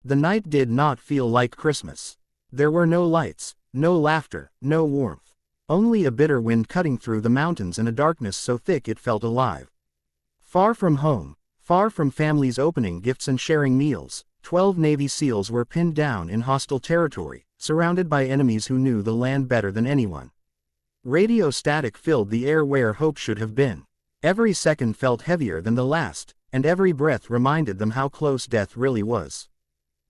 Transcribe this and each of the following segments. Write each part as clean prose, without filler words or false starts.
The night did not feel like Christmas. There were no lights, no laughter, no warmth. Only a bitter wind cutting through the mountains and a darkness so thick it felt alive. Far from home, far from families opening gifts and sharing meals, 12 Navy SEALs were pinned down in hostile territory, surrounded by enemies who knew the land better than anyone. Radio static filled the air where hope should have been. Every second felt heavier than the last, and every breath reminded them how close death really was.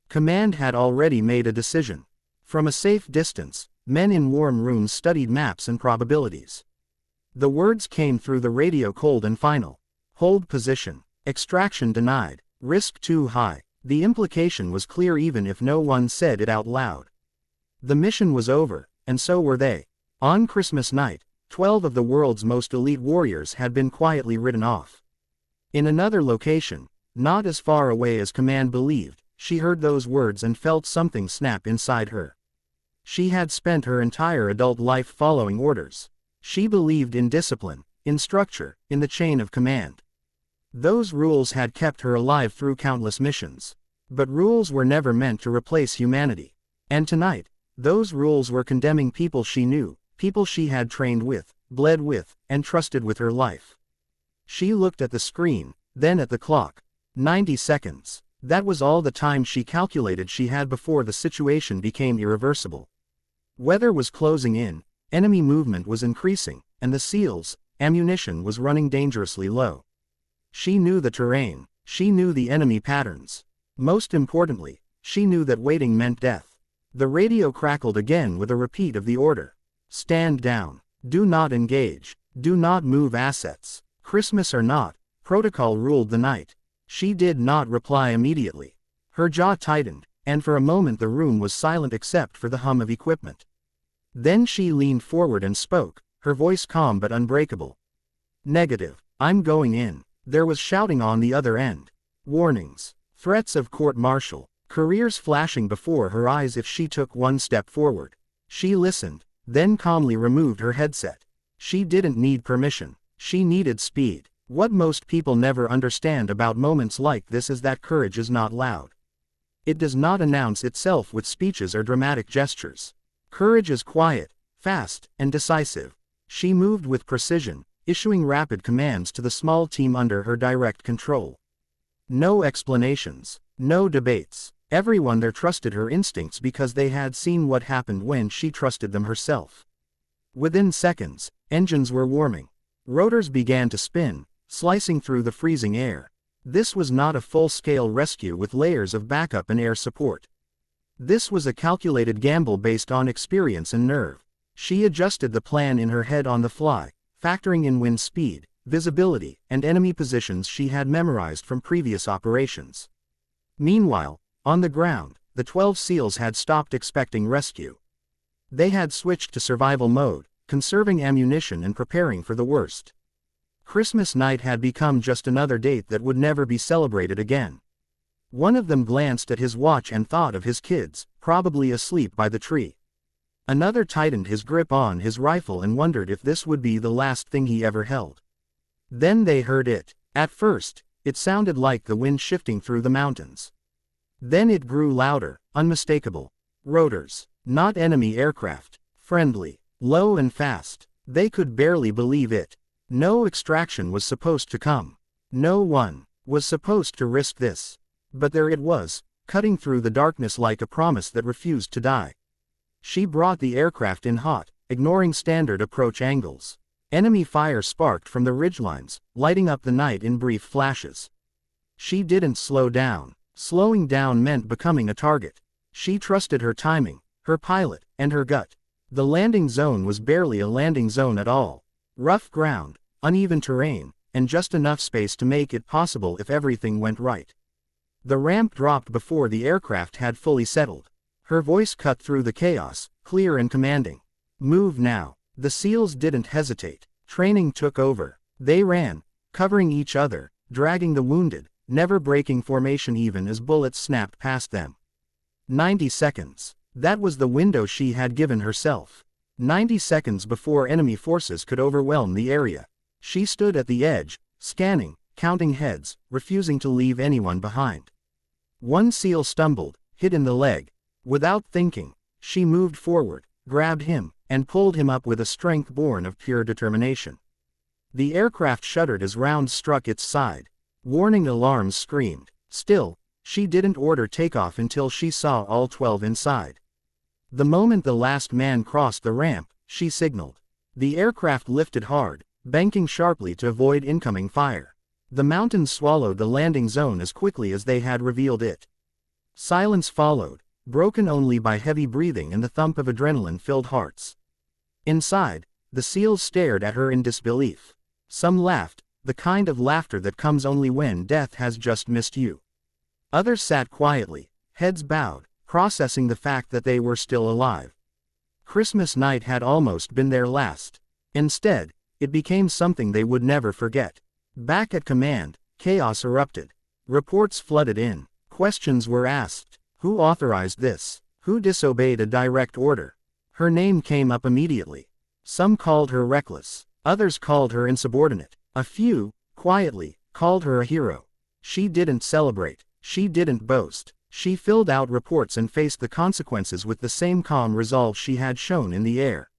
Command had already made a decision. From a safe distance, men in warm rooms studied maps and probabilities. The words came through the radio cold and final. Hold position. Extraction denied. Risk too high. The implication was clear even if no one said it out loud. The mission was over, and so were they. On Christmas night, 12 of the world's most elite warriors had been quietly written off. In another location, not as far away as Command believed, she heard those words and felt something snap inside her. She had spent her entire adult life following orders. She believed in discipline, in structure, in the chain of command. Those rules had kept her alive through countless missions. But rules were never meant to replace humanity. And tonight, those rules were condemning people she knew, people she had trained with, bled with, and trusted with her life. She looked at the screen, then at the clock. 90 seconds. That was all the time she calculated she had before the situation became irreversible. Weather was closing in, enemy movement was increasing, and the SEALs' ammunition was running dangerously low. She knew the terrain, she knew the enemy patterns. Most importantly, she knew that waiting meant death. The radio crackled again with a repeat of the order. Stand down. Do not engage. Do not move assets. Christmas or not, protocol ruled the night. She did not reply immediately. Her jaw tightened, and for a moment the room was silent except for the hum of equipment. Then she leaned forward and spoke, her voice calm but unbreakable. Negative. I'm going in. There was shouting on the other end. Warnings. Threats of court-martial. Careers flashing before her eyes if she took one step forward. She listened, then calmly removed her headset. She didn't need permission. She needed speed. What most people never understand about moments like this is that courage is not loud. It does not announce itself with speeches or dramatic gestures. Courage is quiet, fast, and decisive. She moved with precision, issuing rapid commands to the small team under her direct control. No explanations, no debates. Everyone there trusted her instincts because they had seen what happened when she trusted them herself. Within seconds, engines were warming. Rotors began to spin, slicing through the freezing air. This was not a full-scale rescue with layers of backup and air support. This was a calculated gamble based on experience and nerve. She adjusted the plan in her head on the fly, factoring in wind speed, visibility, and enemy positions she had memorized from previous operations. Meanwhile, on the ground, the 12 SEALs had stopped expecting rescue. They had switched to survival mode, conserving ammunition and preparing for the worst. Christmas night had become just another date that would never be celebrated again. One of them glanced at his watch and thought of his kids, probably asleep by the tree. Another tightened his grip on his rifle and wondered if this would be the last thing he ever held. Then they heard it. At first, it sounded like the wind shifting through the mountains. Then it grew louder, unmistakable. Rotors. Not enemy aircraft. Friendly. Low and fast. They could barely believe it. No extraction was supposed to come. No one was supposed to risk this. But there it was, cutting through the darkness like a promise that refused to die. She brought the aircraft in hot, ignoring standard approach angles. Enemy fire sparked from the ridgelines, lighting up the night in brief flashes. She didn't slow down. Slowing down meant becoming a target. She trusted her timing, her pilot, and her gut. The landing zone was barely a landing zone at all. Rough ground, uneven terrain, and just enough space to make it possible if everything went right. The ramp dropped before the aircraft had fully settled. Her voice cut through the chaos, clear and commanding. Move now. The SEALs didn't hesitate. Training took over. They ran, covering each other, dragging the wounded, never breaking formation even as bullets snapped past them. 90 seconds. That was the window she had given herself. 90 seconds before enemy forces could overwhelm the area. She stood at the edge, scanning, counting heads, refusing to leave anyone behind. One SEAL stumbled, hit in the leg. Without thinking, she moved forward, grabbed him, and pulled him up with a strength born of pure determination. The aircraft shuddered as rounds struck its side. Warning alarms screamed. Still, she didn't order takeoff until she saw all 12 inside. The moment the last man crossed the ramp, she signaled. The aircraft lifted hard, banking sharply to avoid incoming fire. The mountains swallowed the landing zone as quickly as they had revealed it. Silence followed, broken only by heavy breathing and the thump of adrenaline-filled hearts. Inside, the SEALs stared at her in disbelief. Some laughed, the kind of laughter that comes only when death has just missed you. Others sat quietly, heads bowed, processing the fact that they were still alive. Christmas night had almost been their last. Instead, it became something they would never forget. Back at command, chaos erupted. Reports flooded in. Questions were asked. Who authorized this? Who disobeyed a direct order? Her name came up immediately. Some called her reckless. Others called her insubordinate. A few, quietly, called her a hero. She didn't celebrate. She didn't boast. She filled out reports and faced the consequences with the same calm resolve she had shown in the air.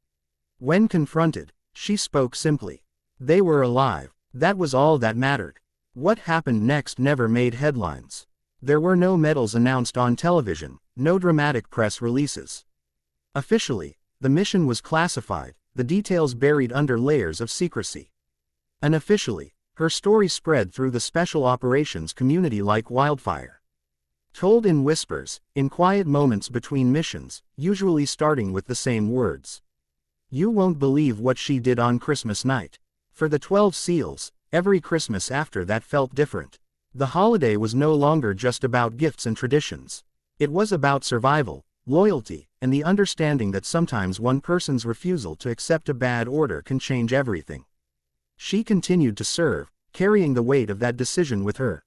When confronted, she spoke simply. They were alive. That was all that mattered. What happened next never made headlines. There were no medals announced on television, no dramatic press releases. Officially, the mission was classified, the details buried under layers of secrecy. Unofficially, her story spread through the special operations community like wildfire. Told in whispers, in quiet moments between missions, usually starting with the same words. You won't believe what she did on Christmas night. For the 12 SEALs, every Christmas after that felt different. The holiday was no longer just about gifts and traditions. It was about survival, loyalty, and the understanding that sometimes one person's refusal to accept a bad order can change everything. She continued to serve, carrying the weight of that decision with her.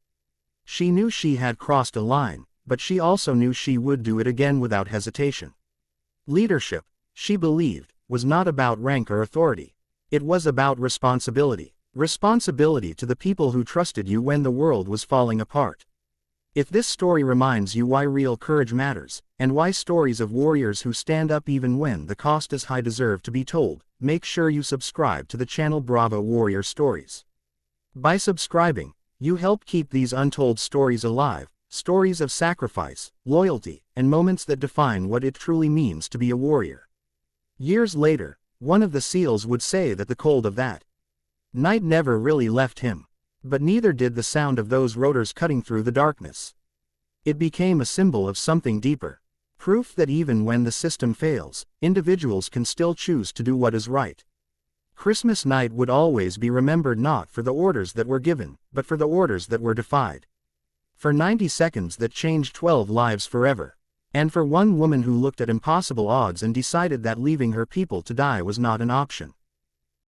She knew she had crossed a line, but she also knew she would do it again without hesitation. Leadership, she believed, was not about rank or authority. It was about responsibility. Responsibility to the people who trusted you when the world was falling apart. If this story reminds you why real courage matters, and why stories of warriors who stand up even when the cost is high deserve to be told, make sure you subscribe to the channel Bravo Warrior Stories. By subscribing, you help keep these untold stories alive, stories of sacrifice, loyalty, and moments that define what it truly means to be a warrior. Years later, one of the SEALs would say that the cold of that night never really left him. But neither did the sound of those rotors cutting through the darkness. It became a symbol of something deeper. Proof that even when the system fails, individuals can still choose to do what is right. Christmas night would always be remembered not for the orders that were given, but for the orders that were defied. For 90 seconds that changed 12 lives forever. And for one woman who looked at impossible odds and decided that leaving her people to die was not an option.